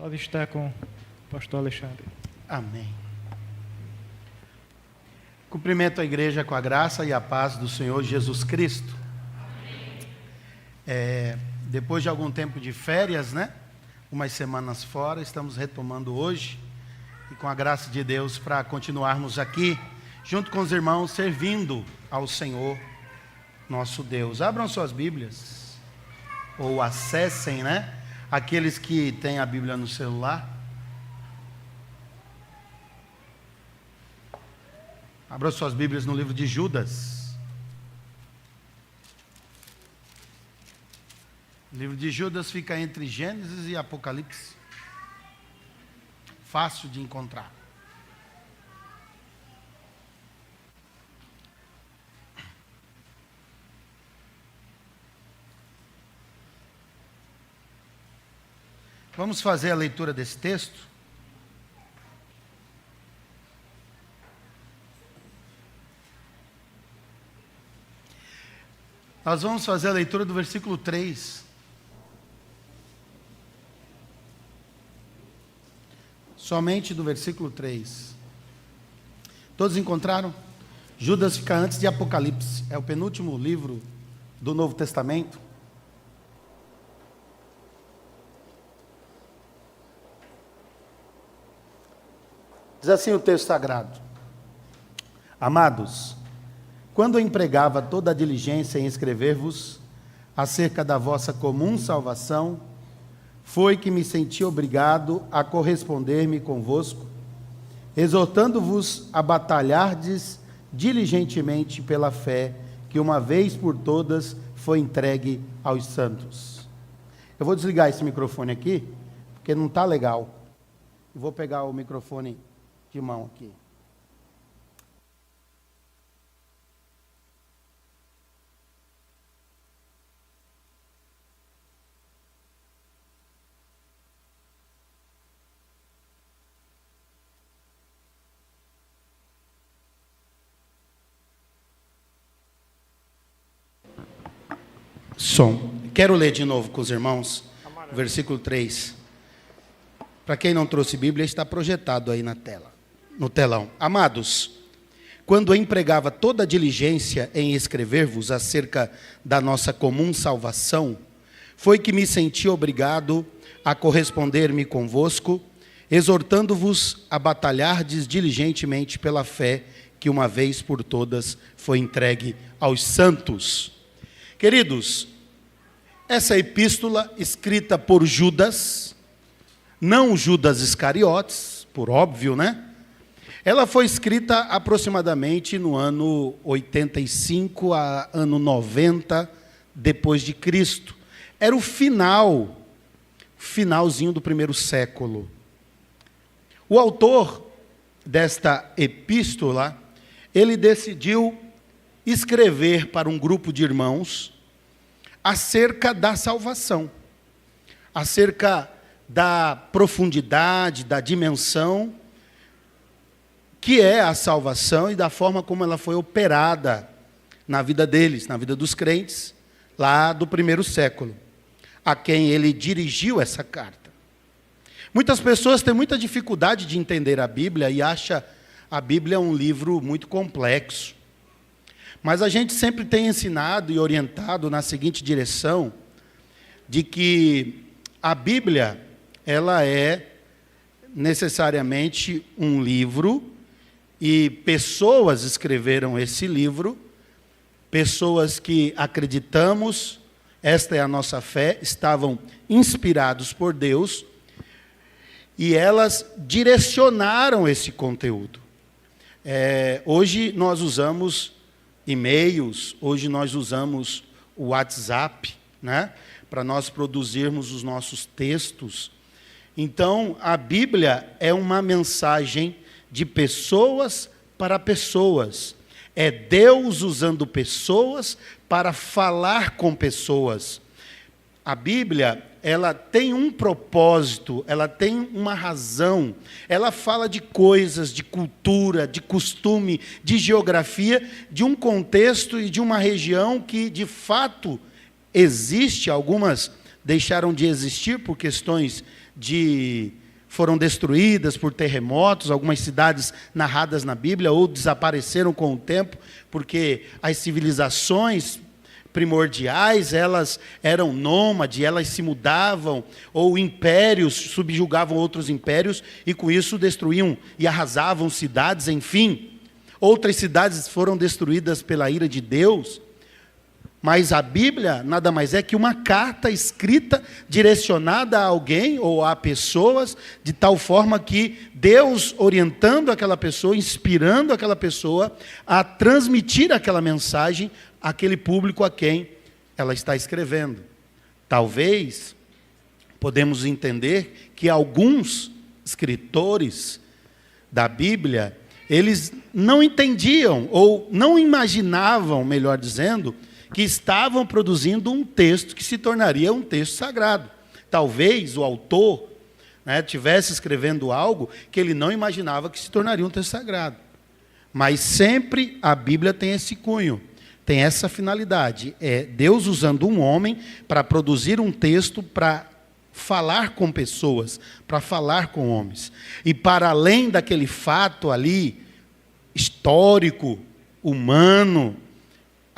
Pode estar com o pastor Alexandre. Amém. Cumprimento a igreja com a graça e a paz do Senhor Jesus Cristo. Depois de algum tempo de férias, umas semanas fora, estamos retomando hoje, e com a graça de Deus, para continuarmos aqui, junto com os irmãos, servindo ao Senhor, nosso Deus. Abram suas Bíblias, ou acessem, aqueles que têm a Bíblia no celular. Abram suas Bíblias no livro de Judas. O livro de Judas fica entre Gênesis e Apocalipse. Fácil de encontrar. Vamos fazer a leitura desse texto? Nós vamos fazer a leitura do versículo 3. Somente do versículo 3. Todos encontraram? Judas fica antes de Apocalipse. É o penúltimo livro do Novo Testamento. Diz assim o texto sagrado: Amados, quando eu empregava toda a diligência em escrever-vos acerca da vossa comum salvação, foi que me senti obrigado a corresponder-me convosco, exortando-vos a batalhardes diligentemente pela fé que uma vez por todas foi entregue aos santos. Eu vou desligar esse microfone aqui, porque não está legal. Eu vou pegar o microfone de mão aqui. Som. Quero ler de novo com os irmãos, o versículo 3. Para quem não trouxe Bíblia, está projetado aí na tela, no telão. Amados, quando eu empregava toda a diligência em escrever-vos acerca da nossa comum salvação, foi que me senti obrigado a corresponder-me convosco, exortando-vos a batalhardes diligentemente pela fé que uma vez por todas foi entregue aos santos. Queridos, essa epístola escrita por Judas, não Judas Iscariotes, por óbvio, Ela foi escrita aproximadamente no ano 85 a ano 90 depois de Cristo. Era o finalzinho do primeiro século. O autor desta epístola, ele decidiu escrever para um grupo de irmãos acerca da salvação, acerca da profundidade, da dimensão que é a salvação e da forma como ela foi operada na vida deles, na vida dos crentes, lá do primeiro século, a quem ele dirigiu essa carta. Muitas pessoas têm muita dificuldade de entender a Bíblia e acham a Bíblia um livro muito complexo. Mas a gente sempre tem ensinado e orientado na seguinte direção, de que a Bíblia, ela é necessariamente um livro, e pessoas escreveram esse livro, pessoas que acreditamos, esta é a nossa fé, estavam inspirados por Deus, e elas direcionaram esse conteúdo. Hoje nós usamos e-mails, hoje nós usamos o WhatsApp, para nós produzirmos os nossos textos. Então, a Bíblia é uma mensagem de pessoas para pessoas. É Deus usando pessoas para falar com pessoas. A Bíblia, ela tem um propósito, ela tem uma razão. Ela fala de coisas, de cultura, de costume, de geografia, de um contexto e de uma região que, de fato, existe. Algumas deixaram de existir por questões foram destruídas por terremotos, algumas cidades narradas na Bíblia, ou desapareceram com o tempo, porque as civilizações primordiais, elas eram nômades, elas se mudavam, ou impérios subjugavam outros impérios, e com isso destruíam e arrasavam cidades, enfim. Outras cidades foram destruídas pela ira de Deus. Mas a Bíblia nada mais é que uma carta escrita, direcionada a alguém ou a pessoas, de tal forma que Deus orientando aquela pessoa, inspirando aquela pessoa a transmitir aquela mensagem àquele público a quem ela está escrevendo. Talvez podemos entender que alguns escritores da Bíblia, eles não entendiam ou não imaginavam, melhor dizendo, que estavam produzindo um texto que se tornaria um texto sagrado. Talvez o autor tivesse escrevendo algo que ele não imaginava que se tornaria um texto sagrado. Mas sempre a Bíblia tem esse cunho, tem essa finalidade. É Deus usando um homem para produzir um texto para falar com pessoas, para falar com homens. E para além daquele fato ali, histórico, humano,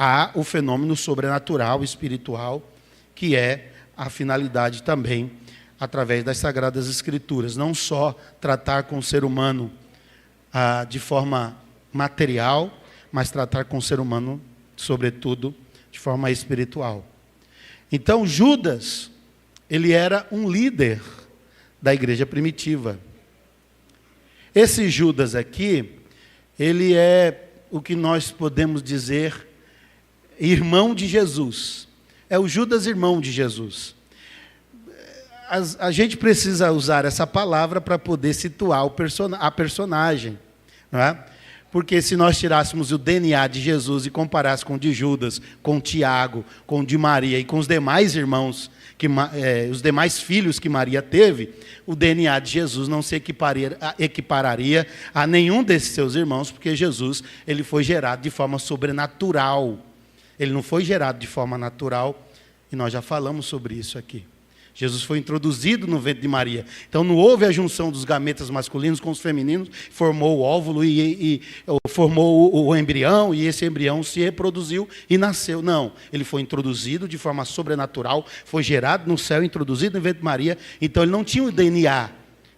há o fenômeno sobrenatural, espiritual, que é a finalidade também, através das Sagradas Escrituras. Não só tratar com o ser humano de forma material, mas tratar com o ser humano, sobretudo, de forma espiritual. Então, Judas, ele era um líder da igreja primitiva. Esse Judas aqui, ele é o que nós podemos dizer irmão de Jesus. É o Judas irmão de Jesus. A gente precisa usar essa palavra para poder situar a personagem. Não é? Porque se nós tirássemos o DNA de Jesus e comparássemos com o de Judas, com Tiago, com o de Maria e com os demais irmãos, os demais filhos que Maria teve, o DNA de Jesus não se equipararia a nenhum desses seus irmãos, porque Jesus ele foi gerado de forma sobrenatural. Ele não foi gerado de forma natural, e nós já falamos sobre isso aqui. Jesus foi introduzido no ventre de Maria. Então não houve a junção dos gametas masculinos com os femininos, formou o óvulo e formou o embrião, e esse embrião se reproduziu e nasceu. Não, ele foi introduzido de forma sobrenatural, foi gerado no céu, introduzido no ventre de Maria. Então ele não tinha o DNA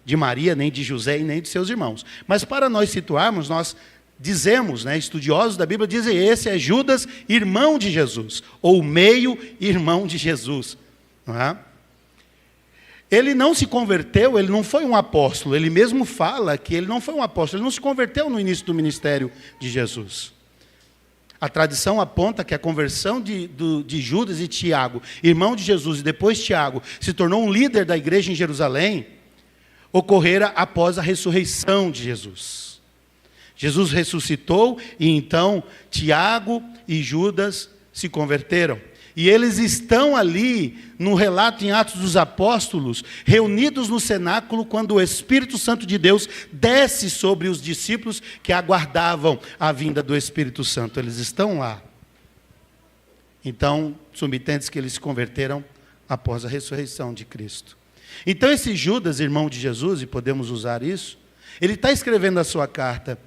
de Maria, nem de José e nem de seus irmãos. Mas para nós situarmos, nós dizemos, estudiosos da Bíblia dizem, esse é Judas, irmão de Jesus, ou meio-irmão de Jesus. Não é? Ele não se converteu, ele não foi um apóstolo, ele mesmo fala que ele não foi um apóstolo, ele não se converteu no início do ministério de Jesus. A tradição aponta que a conversão de Judas e Tiago, irmão de Jesus, e depois Tiago, se tornou um líder da igreja em Jerusalém, ocorrera após a ressurreição de Jesus. Jesus ressuscitou e então Tiago e Judas se converteram. E eles estão ali, no relato em Atos dos Apóstolos, reunidos no cenáculo, quando o Espírito Santo de Deus desce sobre os discípulos que aguardavam a vinda do Espírito Santo. Eles estão lá. Então, subentende-se que eles se converteram após a ressurreição de Cristo. Então, esse Judas, irmão de Jesus, e podemos usar isso, ele está escrevendo a sua carta,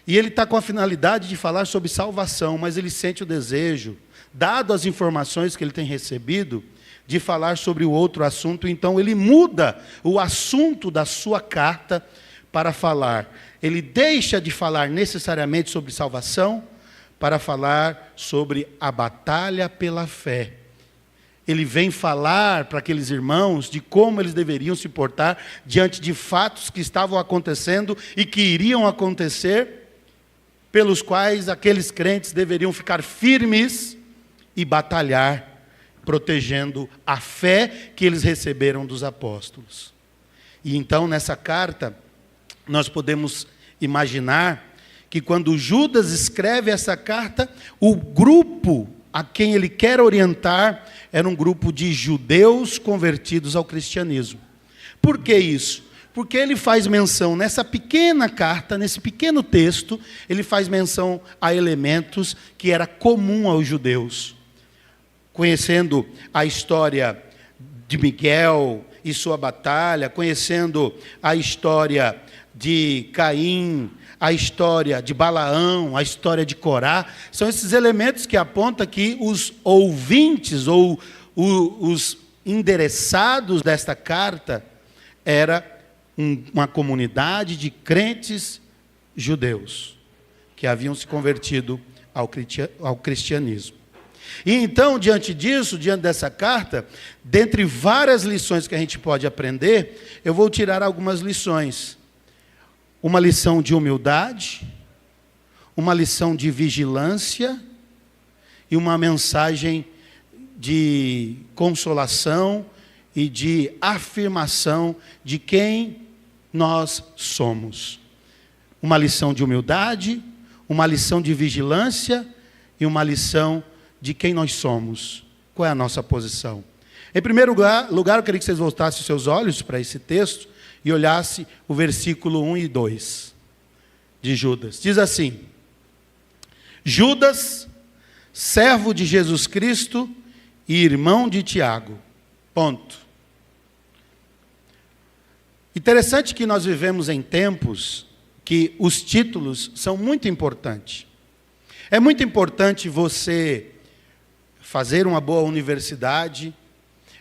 e ele está com a finalidade de falar sobre salvação, mas ele sente o desejo, dado as informações que ele tem recebido, de falar sobre o outro assunto. Então ele muda o assunto da sua carta para falar. Ele deixa de falar necessariamente sobre salvação para falar sobre a batalha pela fé. Ele vem falar para aqueles irmãos de como eles deveriam se portar diante de fatos que estavam acontecendo e que iriam acontecer, pelos quais aqueles crentes deveriam ficar firmes e batalhar, protegendo a fé que eles receberam dos apóstolos. E então, nessa carta, nós podemos imaginar que quando Judas escreve essa carta, o grupo a quem ele quer orientar era um grupo de judeus convertidos ao cristianismo. Por que isso? Porque ele faz menção, nessa pequena carta, nesse pequeno texto, ele faz menção a elementos que era comum aos judeus. Conhecendo a história de Miguel e sua batalha, conhecendo a história de Caim, a história de Balaão, a história de Corá, são esses elementos que apontam que os ouvintes ou os endereçados desta carta era uma comunidade de crentes judeus que haviam se convertido ao cristianismo. E então, diante disso, diante dessa carta, dentre várias lições que a gente pode aprender, eu vou tirar algumas lições. Uma lição de humildade, uma lição de vigilância e uma mensagem de consolação e de afirmação de quem nós somos. Uma lição de humildade, uma lição de vigilância e uma lição de quem nós somos. Qual é a nossa posição? Em primeiro lugar, eu queria que vocês voltassem os seus olhos para esse texto e olhassem o versículo 1 e 2 de Judas. Diz assim: Judas, servo de Jesus Cristo e irmão de Tiago. Ponto. Interessante que nós vivemos em tempos que os títulos são muito importantes. É muito importante você fazer uma boa universidade,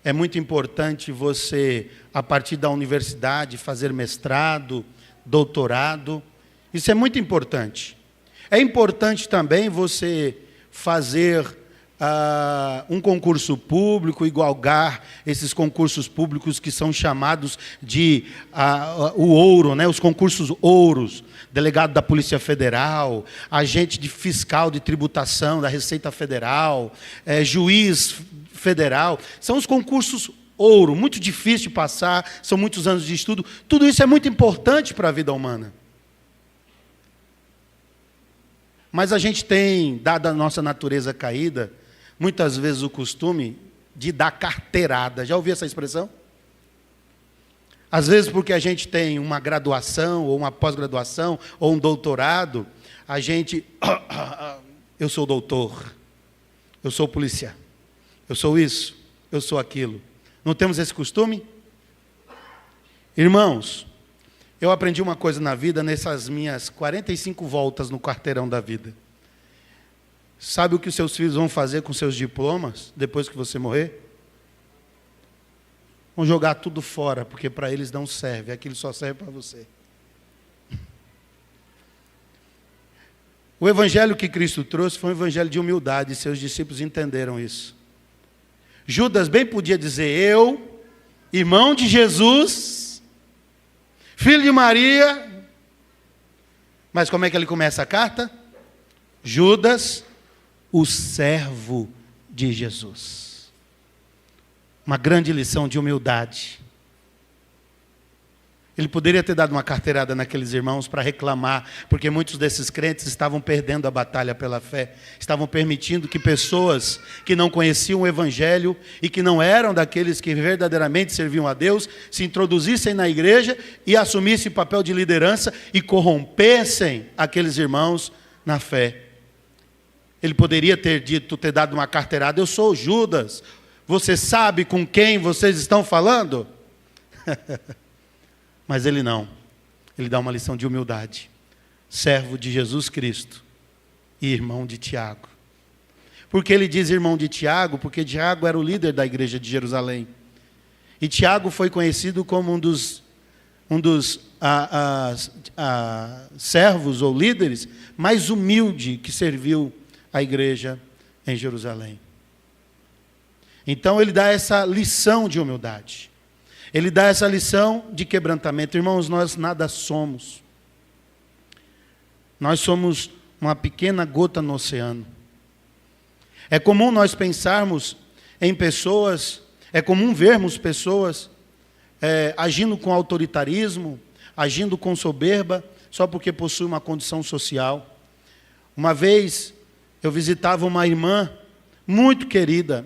é muito importante você, a partir da universidade, fazer mestrado, doutorado. Isso é muito importante. É importante também você fazer um concurso público, igualar esses concursos públicos que são chamados de o ouro, né? Os concursos ouros, delegado da Polícia Federal, agente de fiscal de tributação da Receita Federal, juiz federal, são os concursos ouro, muito difícil de passar, são muitos anos de estudo, tudo isso é muito importante para a vida humana. Mas a gente tem, dada a nossa natureza caída, muitas vezes o costume de dar carteirada. Já ouviu essa expressão? Às vezes porque a gente tem uma graduação, ou uma pós-graduação, ou um doutorado, a gente, eu sou doutor, eu sou policial, eu sou isso, eu sou aquilo. Não temos esse costume? Irmãos, eu aprendi uma coisa na vida nessas minhas 45 voltas no quarteirão da vida. Sabe o que os seus filhos vão fazer com seus diplomas depois que você morrer? Vão jogar tudo fora, porque para eles não serve, aquilo só serve para você. O evangelho que Cristo trouxe foi um evangelho de humildade, e seus discípulos entenderam isso. Judas bem podia dizer: eu, irmão de Jesus, filho de Maria. Mas como é que ele começa a carta? Judas, o servo de Jesus. Uma grande lição de humildade. Ele poderia ter dado uma carteirada naqueles irmãos para reclamar, porque muitos desses crentes estavam perdendo a batalha pela fé, estavam permitindo que pessoas que não conheciam o Evangelho e que não eram daqueles que verdadeiramente serviam a Deus, se introduzissem na igreja e assumissem o papel de liderança e corrompessem aqueles irmãos na fé. Ele poderia ter dado uma carteirada: eu sou Judas, você sabe com quem vocês estão falando? Mas ele não. Ele dá uma lição de humildade. Servo de Jesus Cristo e irmão de Tiago. Por que ele diz irmão de Tiago? Porque Tiago era o líder da igreja de Jerusalém. E Tiago foi conhecido como um dos servos ou líderes mais humilde que serviu a igreja em Jerusalém. Então ele dá essa lição de humildade. Ele dá essa lição de quebrantamento. Irmãos, nós nada somos. Nós somos uma pequena gota no oceano. É comum nós pensarmos em pessoas, é comum vermos pessoas agindo com autoritarismo, agindo com soberba, só porque possui uma condição social. Uma vez eu visitava uma irmã muito querida,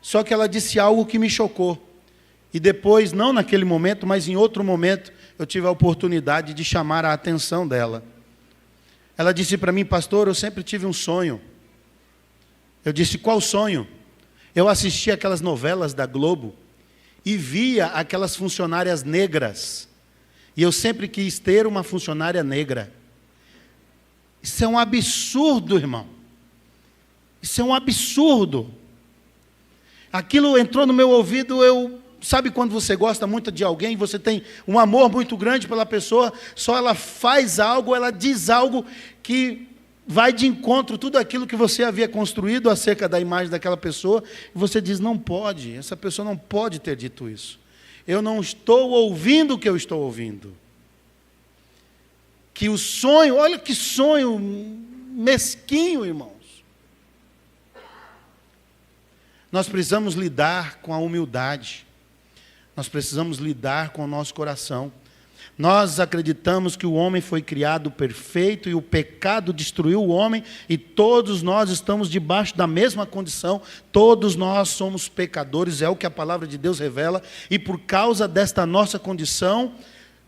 só que ela disse algo que me chocou. E depois, não naquele momento, mas em outro momento, eu tive a oportunidade de chamar a atenção dela. Ela disse para mim: pastor, eu sempre tive um sonho. Eu disse: qual sonho? Eu assisti aquelas novelas da Globo, e via aquelas funcionárias negras. E eu sempre quis ter uma funcionária negra. Isso é um absurdo, irmão. Isso é um absurdo. Aquilo entrou no meu ouvido, sabe quando você gosta muito de alguém, você tem um amor muito grande pela pessoa, só ela faz algo, ela diz algo que vai de encontro a tudo aquilo que você havia construído acerca da imagem daquela pessoa, e você diz, não pode, essa pessoa não pode ter dito isso. Eu não estou ouvindo o que eu estou ouvindo. Que o sonho, olha que sonho mesquinho, irmãos. Nós precisamos lidar com a humildade. Nós precisamos lidar com o nosso coração. Nós acreditamos que o homem foi criado perfeito e o pecado destruiu o homem e todos nós estamos debaixo da mesma condição. Todos nós somos pecadores, é o que a palavra de Deus revela. E por causa desta nossa condição,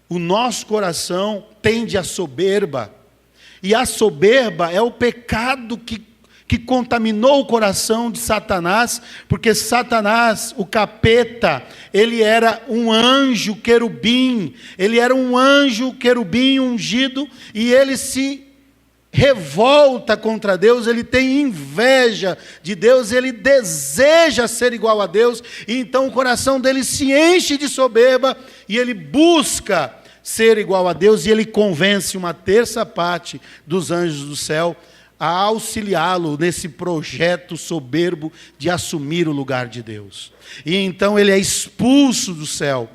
o nosso coração tende à soberba. E a soberba é o pecado que contaminou o coração de Satanás, porque Satanás, o capeta, ele era um anjo querubim, ungido, e ele se revolta contra Deus, ele tem inveja de Deus, ele deseja ser igual a Deus, e então o coração dele se enche de soberba, e ele busca ser igual a Deus, e ele convence uma terça parte dos anjos do céu a auxiliá-lo nesse projeto soberbo de assumir o lugar de Deus. E então ele é expulso do céu.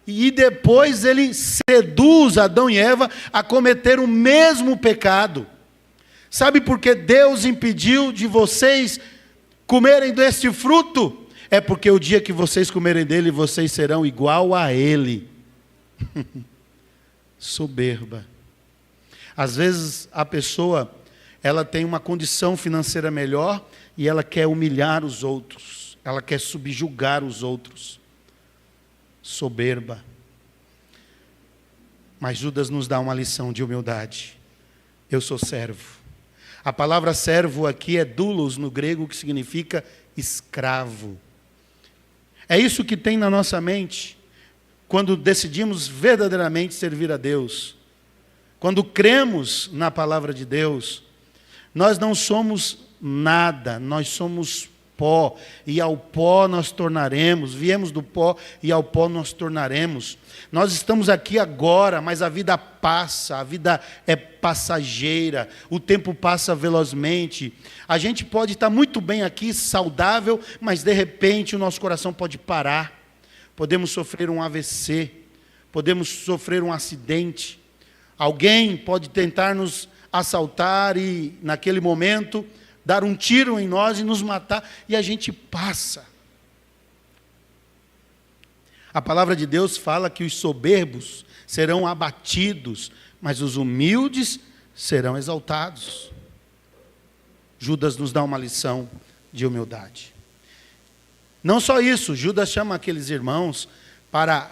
E depois ele seduz Adão e Eva a cometer o mesmo pecado. Sabe por que Deus impediu de vocês comerem deste fruto? É porque o dia que vocês comerem dele, vocês serão igual a ele. Soberba. Às vezes a pessoa, ela tem uma condição financeira melhor e ela quer humilhar os outros. Ela quer subjugar os outros. Soberba. Mas Judas nos dá uma lição de humildade. Eu sou servo. A palavra servo aqui é doulos no grego, que significa escravo. É isso que tem na nossa mente quando decidimos verdadeiramente servir a Deus. Quando cremos na palavra de Deus, nós não somos nada, nós somos pó, e ao pó nós tornaremos, viemos do pó e ao pó nós tornaremos. Nós estamos aqui agora, mas a vida passa, a vida é passageira, o tempo passa velozmente. A gente pode estar muito bem aqui, saudável, mas de repente o nosso coração pode parar. Podemos sofrer um AVC, podemos sofrer um acidente. Alguém pode tentar nos assaltar e, naquele momento, dar um tiro em nós e nos matar, e a gente passa. A palavra de Deus fala que os soberbos serão abatidos, mas os humildes serão exaltados. Judas nos dá uma lição de humildade. Não só isso, Judas chama aqueles irmãos para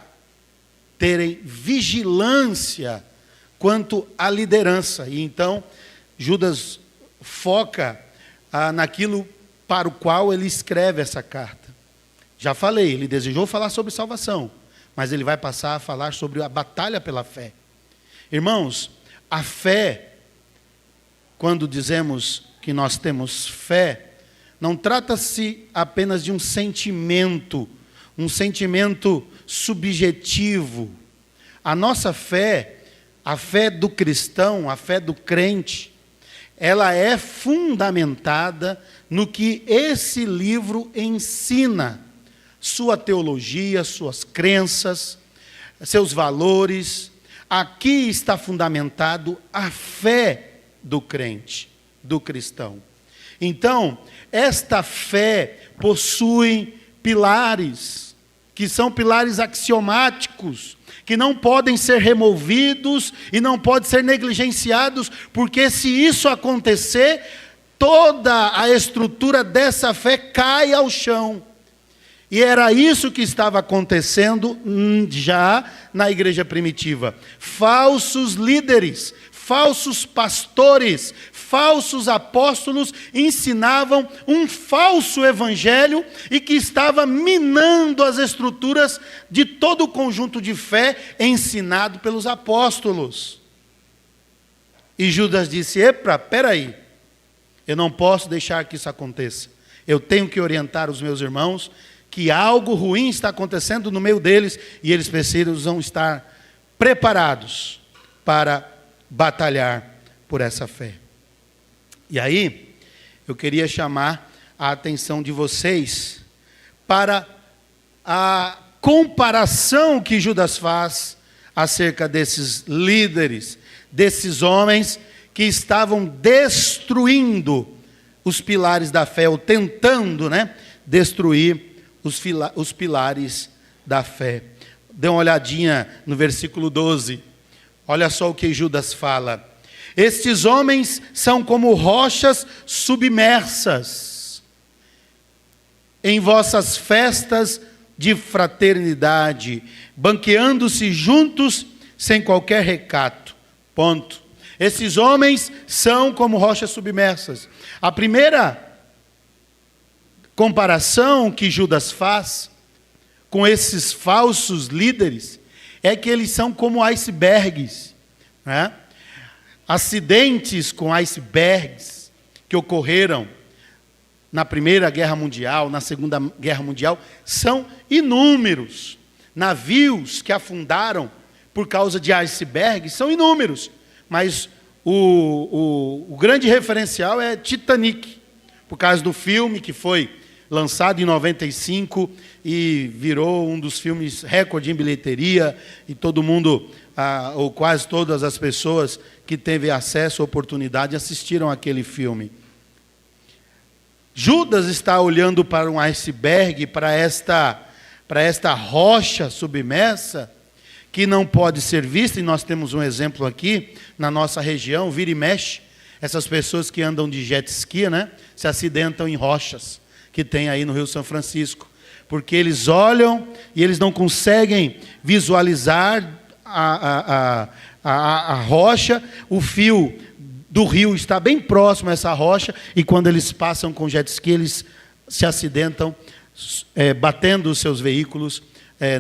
terem vigilância quanto à liderança. E então, Judas foca naquilo para o qual ele escreve essa carta. Já falei, ele desejou falar sobre salvação, mas ele vai passar a falar sobre a batalha pela fé. Irmãos, a fé, quando dizemos que nós temos fé, não trata-se apenas de um sentimento subjetivo. A nossa fé, a fé do cristão, a fé do crente, ela é fundamentada no que esse livro ensina. Sua teologia, suas crenças, seus valores. Aqui está fundamentado a fé do crente, do cristão. Então, esta fé possui pilares, que são pilares axiomáticos, que não podem ser removidos e não podem ser negligenciados, porque se isso acontecer, toda a estrutura dessa fé cai ao chão. E era isso que estava acontecendo já na igreja primitiva. Falsos líderes, falsos pastores, falsos apóstolos ensinavam um falso evangelho e que estava minando as estruturas de todo o conjunto de fé ensinado pelos apóstolos. E Judas disse: epa, peraí, eu não posso deixar que isso aconteça. Eu tenho que orientar os meus irmãos que algo ruim está acontecendo no meio deles e eles precisam estar preparados para batalhar por essa fé. E aí, eu queria chamar a atenção de vocês para a comparação que Judas faz acerca desses líderes, desses homens que estavam destruindo os pilares da fé, ou tentando, destruir os pilares da fé. Dê uma olhadinha no versículo 12. Olha só o que Judas fala. Estes homens são como rochas submersas em vossas festas de fraternidade, banqueando-se juntos sem qualquer recato. Ponto. Esses homens são como rochas submersas. A primeira comparação que Judas faz com esses falsos líderes é que eles são como icebergs, né? Acidentes com icebergs que ocorreram na Primeira Guerra Mundial, na Segunda Guerra Mundial, são inúmeros. Navios que afundaram por causa de icebergs são inúmeros, mas o grande referencial é Titanic, por causa do filme que foi lançado em 95 e virou um dos filmes recorde em bilheteria, e todo mundo, ou quase todas as pessoas que teve acesso, oportunidade, assistiram aquele filme. Judas está olhando para um iceberg, para esta rocha submersa, que não pode ser vista, e nós temos um exemplo aqui, na nossa região, vira e mexe, essas pessoas que andam de jet ski, se acidentam em rochas, que tem aí no Rio São Francisco, porque eles olham e eles não conseguem visualizar a rocha, o fio do rio está bem próximo a essa rocha, e quando eles passam com jet ski, eles se acidentam, batendo os seus veículos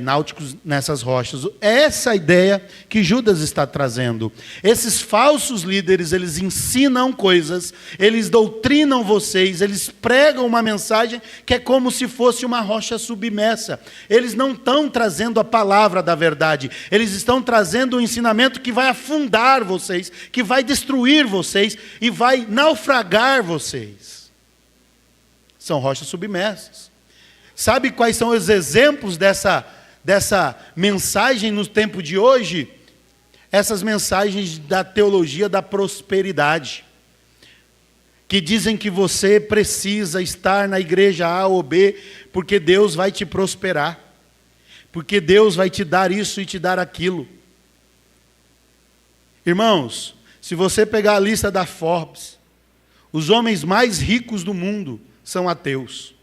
náuticos nessas rochas. É essa a ideia que Judas está trazendo. Esses falsos líderes, eles ensinam coisas, eles doutrinam vocês, eles pregam uma mensagem que é como se fosse uma rocha submersa. Eles não estão trazendo a palavra da verdade, eles estão trazendo um ensinamento que vai afundar vocês, que vai destruir vocês e vai naufragar vocês. São rochas submersas. Sabe quais são os exemplos dessa mensagem no tempo de hoje? Essas mensagens da teologia da prosperidade, que dizem que você precisa estar na igreja A ou B, porque Deus vai te prosperar, porque Deus vai te dar isso e te dar aquilo. Irmãos, se você pegar a lista da Forbes, os homens mais ricos do mundo são ateus.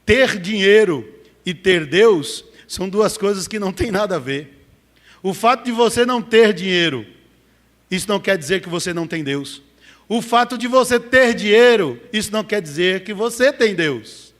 Ter dinheiro e ter Deus são duas coisas que não têm nada a ver. O fato de você não ter dinheiro, isso não quer dizer que você não tem Deus. O fato de você ter dinheiro, isso não quer dizer que você tem Deus.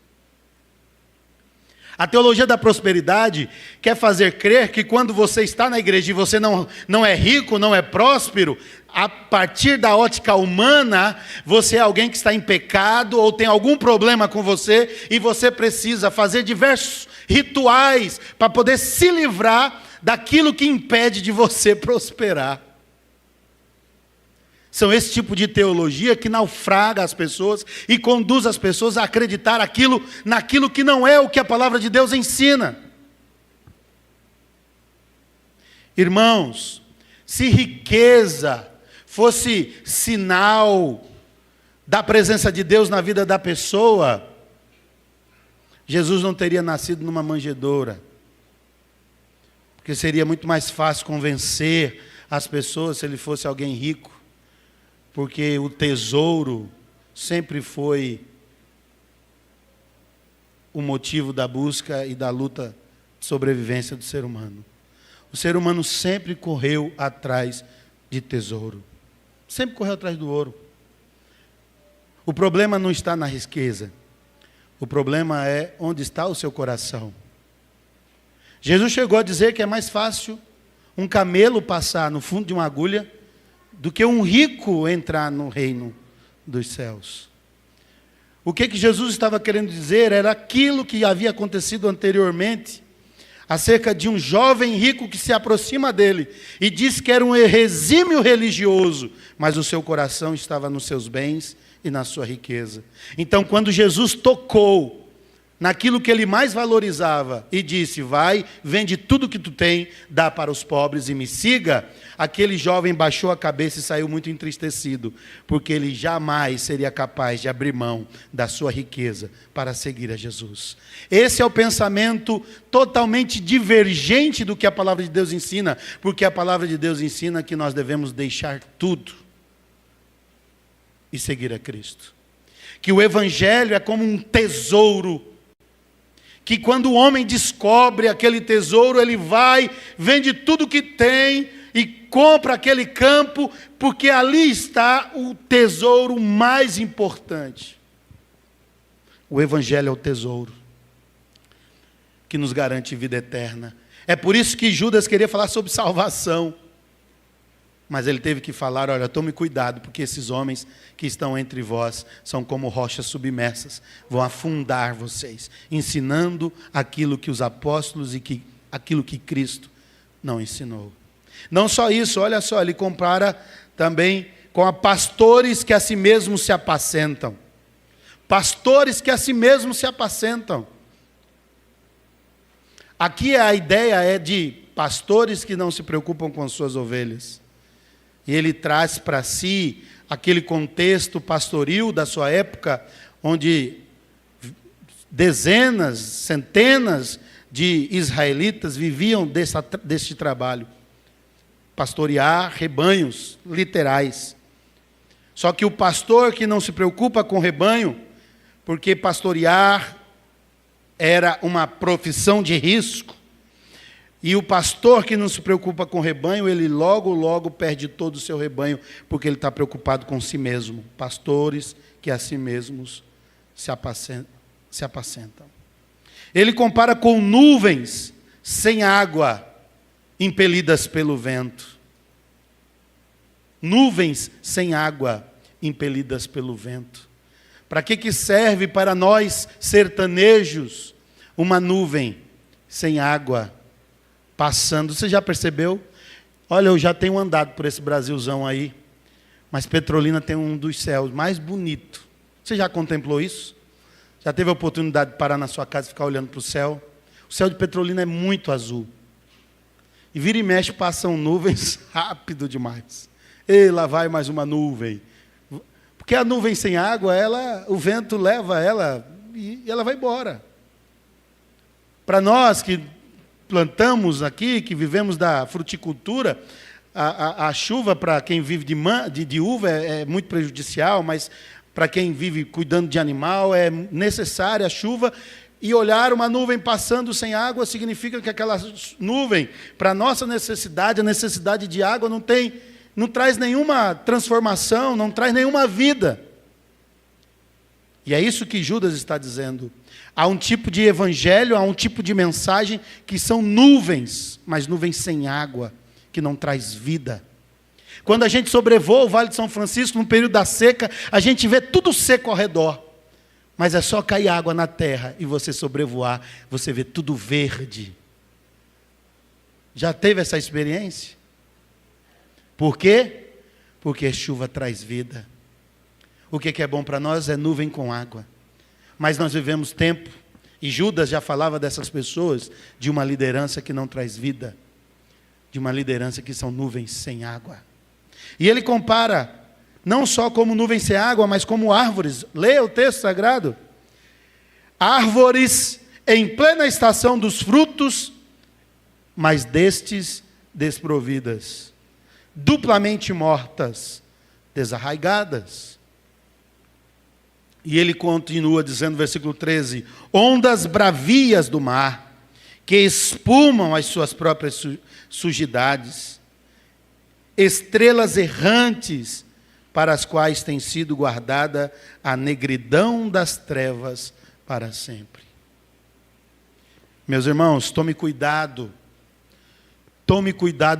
A teologia da prosperidade quer fazer crer que quando você está na igreja e você não é rico, não é próspero, a partir da ótica humana, você é alguém que está em pecado ou tem algum problema com você e você precisa fazer diversos rituais para poder se livrar daquilo que impede de você prosperar. São esse tipo de teologia que naufraga as pessoas e conduz as pessoas a acreditar naquilo que não é o que a palavra de Deus ensina. Irmãos, se riqueza fosse sinal da presença de Deus na vida da pessoa, Jesus não teria nascido numa manjedoura, porque seria muito mais fácil convencer as pessoas se ele fosse alguém rico, porque o tesouro sempre foi o motivo da busca e da luta de sobrevivência do ser humano. O ser humano sempre correu atrás de tesouro. Sempre correu atrás do ouro. O problema não está na riqueza. O problema é onde está o seu coração. Jesus chegou a dizer que é mais fácil um camelo passar no fundo de uma agulha do que um rico entrar no reino dos céus. O que Jesus estava querendo dizer era aquilo que havia acontecido anteriormente, acerca de um jovem rico que se aproxima dele e diz que era um exímio religioso, mas o seu coração estava nos seus bens e na sua riqueza. Então, quando Jesus tocou naquilo que ele mais valorizava e disse: vai, vende tudo que tu tem, dá para os pobres e me siga, aquele jovem baixou a cabeça e saiu muito entristecido, porque ele jamais seria capaz de abrir mão da sua riqueza para seguir a Jesus. Esse é o pensamento totalmente divergente do que a palavra de Deus ensina, porque a palavra de Deus ensina que nós devemos deixar tudo e seguir a Cristo. Que o evangelho é como um tesouro, que quando o homem descobre aquele tesouro, ele vai, vende tudo que tem e compra aquele campo, porque ali está o tesouro mais importante. O evangelho é o tesouro que nos garante vida eterna. É por isso que Judas queria falar sobre salvação, mas ele teve que falar: olha, tome cuidado, porque esses homens que estão entre vós são como rochas submersas, vão afundar vocês, ensinando aquilo que os apóstolos e aquilo que Cristo não ensinou. Não só isso, olha só, ele compara também com pastores que a si mesmos se apacentam. Pastores que a si mesmos se apacentam. Aqui a ideia é de pastores que não se preocupam com as suas ovelhas. E ele traz para si aquele contexto pastoril da sua época, onde dezenas, centenas de israelitas viviam deste trabalho. Pastorear rebanhos literais. Só que o pastor que não se preocupa com o rebanho, porque pastorear era uma profissão de risco, e o pastor que não se preocupa com o rebanho, ele logo perde todo o seu rebanho, porque ele está preocupado com si mesmo. Pastores que a si mesmos se apacentam. Ele compara com nuvens sem água, impelidas pelo vento. Nuvens sem água, impelidas pelo vento. Para que serve para nós, sertanejos, uma nuvem sem água passando? Você já percebeu? Olha, eu já tenho andado por esse Brasilzão aí, mas Petrolina tem um dos céus mais bonitos. Você já contemplou isso? Já teve a oportunidade de parar na sua casa e ficar olhando para o céu? O céu de Petrolina é muito azul. E vira e mexe passam nuvens rápido demais. E lá vai mais uma nuvem. Porque a nuvem sem água, o vento leva ela e ela vai embora. Para nós que plantamos aqui, que vivemos da fruticultura, a chuva para quem vive de uva é muito prejudicial, mas para quem vive cuidando de animal é necessária a chuva. E olhar uma nuvem passando sem água significa que aquela nuvem, para a nossa necessidade, a necessidade de água, não traz nenhuma transformação, não traz nenhuma vida. E é isso que Judas está dizendo. Há um tipo de evangelho, há um tipo de mensagem que são nuvens, mas nuvens sem água, que não traz vida. Quando a gente sobrevoa o Vale de São Francisco, no período da seca, a gente vê tudo seco ao redor. Mas é só cair água na terra e você sobrevoar, você vê tudo verde. Já teve essa experiência? Por quê? Porque chuva traz vida. O que é bom para nós é nuvem com água. Mas nós vivemos tempo, e Judas já falava dessas pessoas, de uma liderança que não traz vida, de uma liderança que são nuvens sem água. E ele compara, não só como nuvens sem água, mas como árvores. Leia o texto sagrado. Árvores em plena estação dos frutos, mas destes desprovidas, duplamente mortas, desarraigadas. E ele continua dizendo, versículo 13: ondas bravias do mar, que espumam as suas próprias sujidades, estrelas errantes para as quais tem sido guardada a negridão das trevas para sempre. Meus irmãos, tome cuidado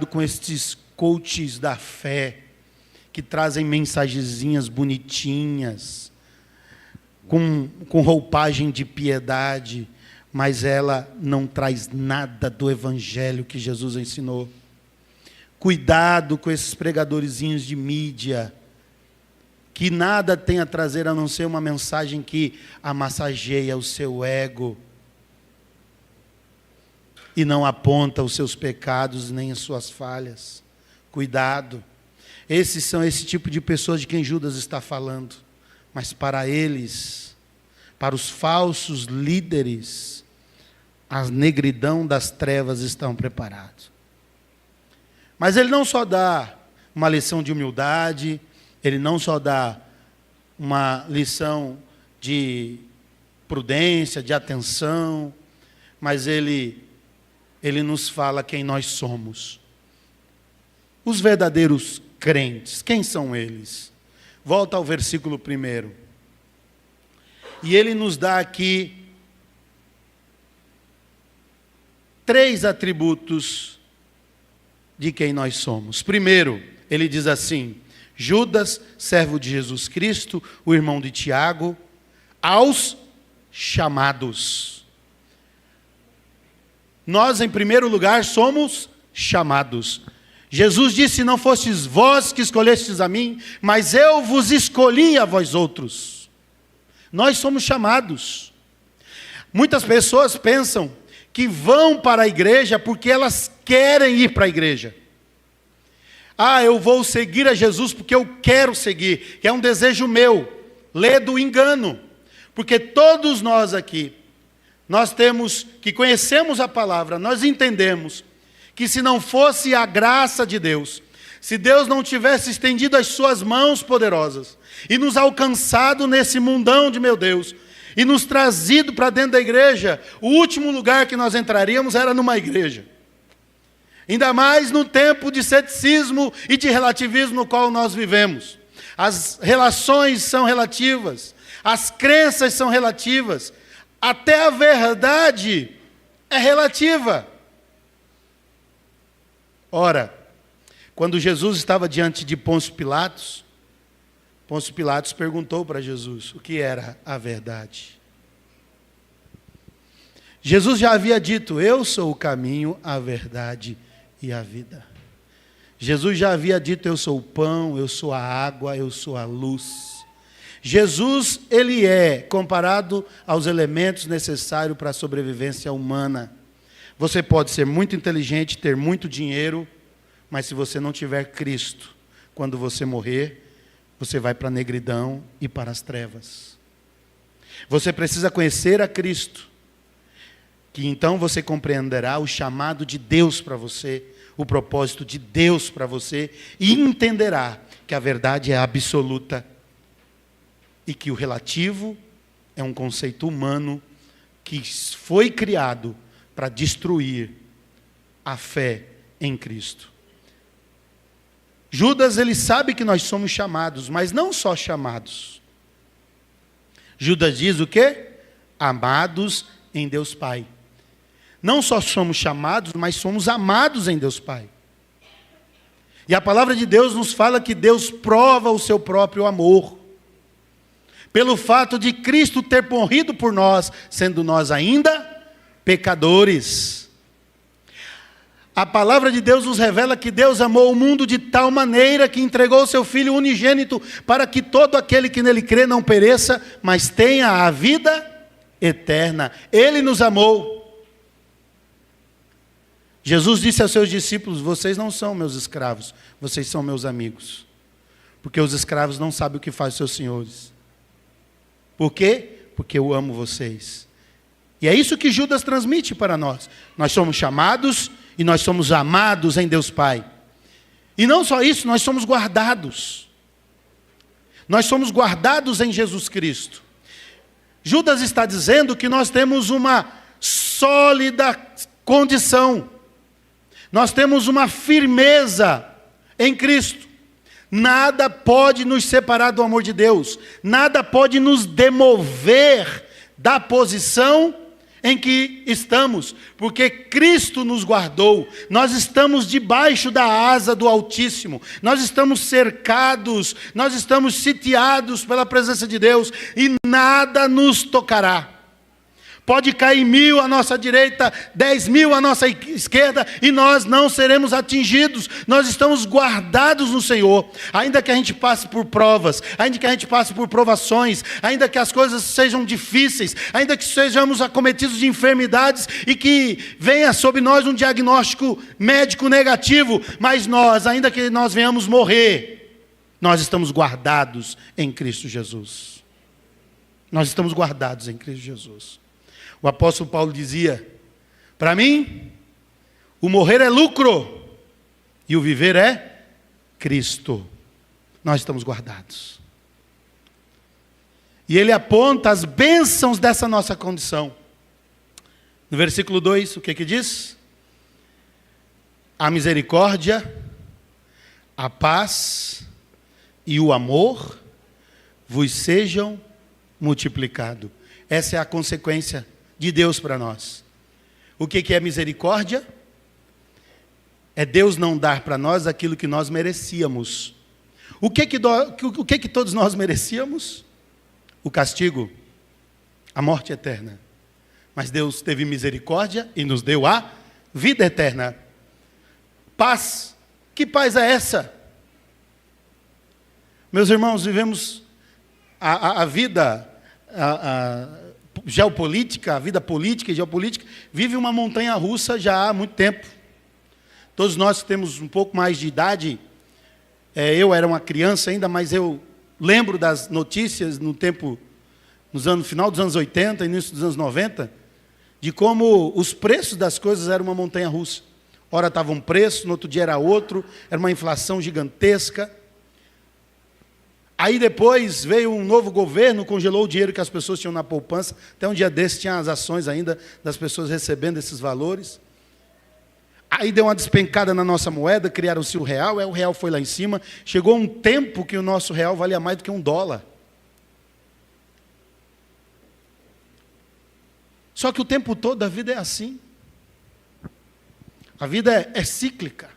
com estes coaches da fé, que trazem mensagenzinhas bonitinhas, com roupagem de piedade, mas ela não traz nada do evangelho que Jesus ensinou. Cuidado com esses pregadorzinhos de mídia, que nada tem a trazer a não ser uma mensagem que amassageia o seu ego e não aponta os seus pecados nem as suas falhas. Cuidado. Esses são esse tipo de pessoas de quem Judas está falando. Mas para eles, para os falsos líderes, a negridão das trevas estão preparados. Mas ele não só dá uma lição de humildade, ele não só dá uma lição de prudência, de atenção, mas ele nos fala quem nós somos. Os verdadeiros crentes, quem são eles? Volta ao versículo 1. E ele nos dá aqui 3 atributos de quem nós somos. Primeiro, ele diz assim: Judas, servo de Jesus Cristo, o irmão de Tiago, aos chamados. Nós, em primeiro lugar, somos chamados. Jesus disse: não fostes vós que escolhestes a mim, mas eu vos escolhi a vós outros. Nós somos chamados. Muitas pessoas pensam que vão para a igreja porque elas querem ir para a igreja. Eu vou seguir a Jesus porque eu quero seguir, que é um desejo meu. Lê do engano. Porque todos nós aqui, nós temos, que conhecemos a palavra, nós entendemos que se não fosse a graça de Deus, se Deus não tivesse estendido as suas mãos poderosas e nos alcançado nesse mundão de meu Deus, e nos trazido para dentro da igreja, o último lugar que nós entraríamos era numa igreja. Ainda mais no tempo de ceticismo e de relativismo no qual nós vivemos. As relações são relativas, as crenças são relativas, até a verdade é relativa. Ora, quando Jesus estava diante de Pôncio Pilatos perguntou para Jesus o que era a verdade. Jesus já havia dito: eu sou o caminho, a verdade e a vida. Jesus já havia dito: eu sou o pão, eu sou a água, eu sou a luz. Jesus, ele é comparado aos elementos necessários para a sobrevivência humana. Você pode ser muito inteligente, ter muito dinheiro, mas se você não tiver Cristo, quando você morrer, você vai para a negridão e para as trevas. Você precisa conhecer a Cristo, que então você compreenderá o chamado de Deus para você, o propósito de Deus para você, e entenderá que a verdade é absoluta e que o relativo é um conceito humano que foi criado para destruir a fé em Cristo. Judas, ele sabe que nós somos chamados, mas não só chamados. Judas diz o quê? Amados em Deus Pai. Não só somos chamados, mas somos amados em Deus Pai. E a palavra de Deus nos fala que Deus prova o seu próprio amor, pelo fato de Cristo ter morrido por nós, sendo nós ainda pecadores. A palavra de Deus nos revela que Deus amou o mundo de tal maneira que entregou o seu Filho unigênito para que todo aquele que nele crê não pereça, mas tenha a vida eterna. Ele nos amou. Jesus disse aos seus discípulos: vocês não são meus escravos, vocês são meus amigos. Porque os escravos não sabem o que fazem seus senhores. Por quê? Porque eu amo vocês. E é isso que Judas transmite para nós. Nós somos chamados e nós somos amados em Deus Pai. E não só isso, nós somos guardados. Nós somos guardados em Jesus Cristo. Judas está dizendo que nós temos uma sólida condição. Nós temos uma firmeza em Cristo. Nada pode nos separar do amor de Deus. Nada pode nos demover da posição em que estamos, porque Cristo nos guardou. Nós estamos debaixo da asa do Altíssimo. Nós estamos cercados, nós estamos sitiados pela presença de Deus e nada nos tocará. Pode cair 1000 à nossa direita, 10.000 à nossa esquerda, e nós não seremos atingidos. Nós estamos guardados no Senhor. Ainda que a gente passe por provas, ainda que a gente passe por provações, ainda que as coisas sejam difíceis, ainda que sejamos acometidos de enfermidades e que venha sobre nós um diagnóstico médico negativo, mas nós, ainda que nós venhamos morrer, nós estamos guardados em Cristo Jesus. Nós estamos guardados em Cristo Jesus. O apóstolo Paulo dizia: para mim, o morrer é lucro e o viver é Cristo. Nós estamos guardados. E ele aponta as bênçãos dessa nossa condição. No versículo 2, o que diz? A misericórdia, a paz e o amor vos sejam multiplicados. Essa é a consequência de Deus para nós. O que é misericórdia? É Deus não dar para nós aquilo que nós merecíamos. O que todos nós merecíamos? O castigo, a morte eterna. Mas Deus teve misericórdia e nos deu a vida eterna. Paz. Que paz é essa? Meus irmãos, vivemos a vida geopolítica, a vida política e geopolítica, vive uma montanha-russa já há muito tempo. Todos nós que temos um pouco mais de idade, eu era uma criança ainda, mas eu lembro das notícias no final dos anos 80, início dos anos 90, de como os preços das coisas eram uma montanha-russa. Ora estava um preço, no outro dia era outro, era uma inflação gigantesca. Aí depois veio um novo governo, congelou o dinheiro que as pessoas tinham na poupança. Até um dia desses tinha as ações ainda das pessoas recebendo esses valores. Aí deu uma despencada na nossa moeda, criaram-se o real, o real foi lá em cima. Chegou um tempo que o nosso real valia mais do que $1. Só que o tempo todo a vida é assim. A vida é cíclica.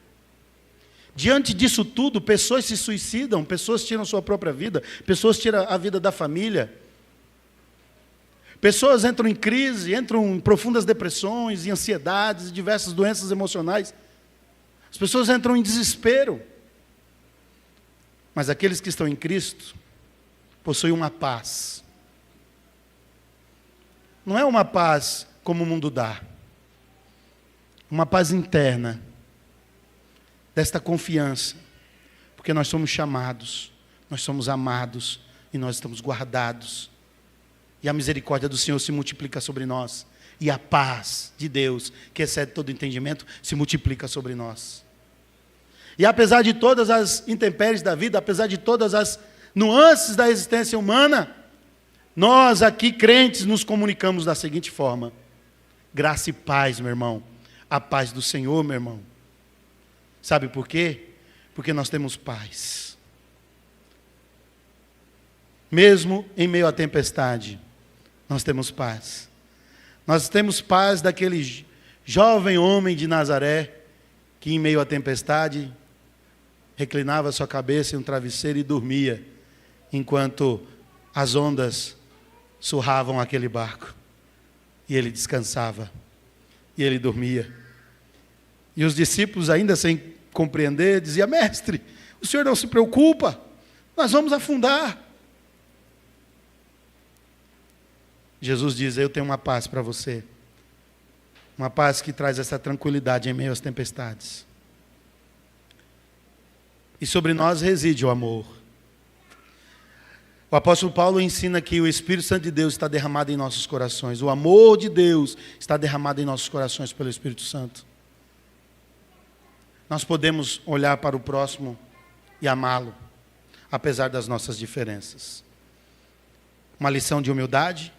Diante disso tudo, pessoas se suicidam, pessoas tiram sua própria vida, pessoas tiram a vida da família. Pessoas entram em crise, entram em profundas depressões, em ansiedades, diversas doenças emocionais. As pessoas entram em desespero. Mas aqueles que estão em Cristo possuem uma paz. Não é uma paz como o mundo dá. Uma paz interna. Desta confiança, porque nós somos chamados, nós somos amados e nós estamos guardados. E a misericórdia do Senhor se multiplica sobre nós. E a paz de Deus, que excede todo entendimento, se multiplica sobre nós. E apesar de todas as intempéries da vida, apesar de todas as nuances da existência humana, nós aqui crentes nos comunicamos da seguinte forma: graça e paz, meu irmão. A paz do Senhor, meu irmão. Sabe por quê? Porque nós temos paz. Mesmo em meio à tempestade, nós temos paz. Nós temos paz daquele jovem homem de Nazaré, que em meio à tempestade, reclinava sua cabeça em um travesseiro e dormia, enquanto as ondas surravam aquele barco. E ele descansava, e ele dormia. E os discípulos, ainda sem compreender, diziam: mestre, o senhor não se preocupa, nós vamos afundar. Jesus diz: eu tenho uma paz para você. Uma paz que traz essa tranquilidade em meio às tempestades. E sobre nós reside o amor. O apóstolo Paulo ensina que o Espírito Santo de Deus está derramado em nossos corações. O amor de Deus está derramado em nossos corações pelo Espírito Santo. Nós podemos olhar para o próximo e amá-lo, apesar das nossas diferenças. Uma lição de humildade,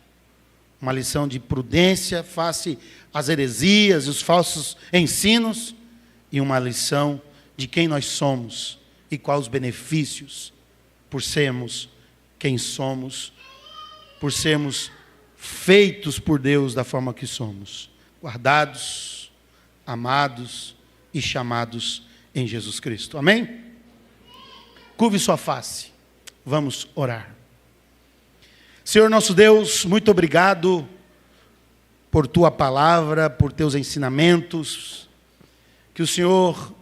uma lição de prudência face às heresias e os falsos ensinos, e uma lição de quem nós somos e quais os benefícios por sermos quem somos, por sermos feitos por Deus da forma que somos, guardados, amados e chamados em Jesus Cristo. Amém? Curve sua face. Vamos orar. Senhor nosso Deus, muito obrigado por tua palavra, por teus ensinamentos. Que o Senhor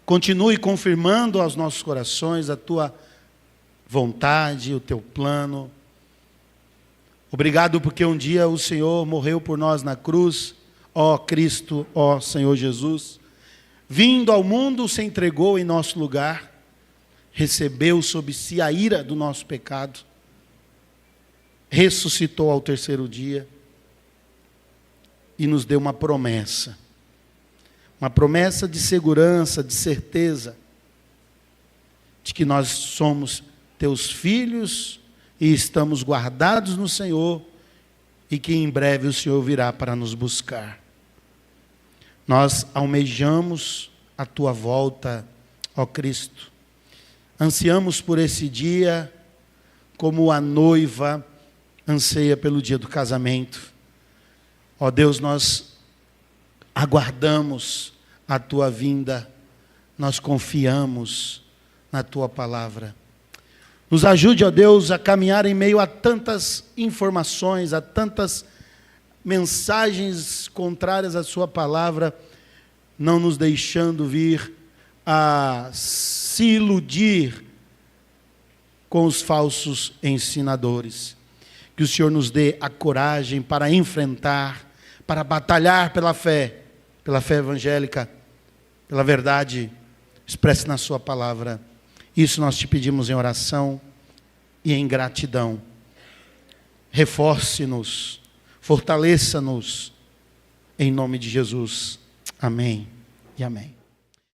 continue confirmando aos nossos corações a tua vontade, o teu plano. Obrigado porque um dia o Senhor morreu por nós na cruz, ó Cristo, ó Senhor Jesus. Vindo ao mundo, se entregou em nosso lugar, recebeu sobre si a ira do nosso pecado, ressuscitou ao terceiro dia e nos deu uma promessa de segurança, de certeza, de que nós somos teus filhos e estamos guardados no Senhor e que em breve o Senhor virá para nos buscar. Nós almejamos a tua volta, ó Cristo. Ansiamos por esse dia como a noiva anseia pelo dia do casamento. Ó Deus, nós aguardamos a tua vinda, nós confiamos na tua palavra. Nos ajude, ó Deus, a caminhar em meio a tantas informações, a tantas mensagens contrárias à sua palavra, não nos deixando vir a se iludir com os falsos ensinadores. Que o Senhor nos dê a coragem para enfrentar, para batalhar pela fé evangélica, pela verdade expressa na sua palavra. Isso nós te pedimos em oração e em gratidão. Reforce-nos, fortaleça-nos, em nome de Jesus. Amém e amém.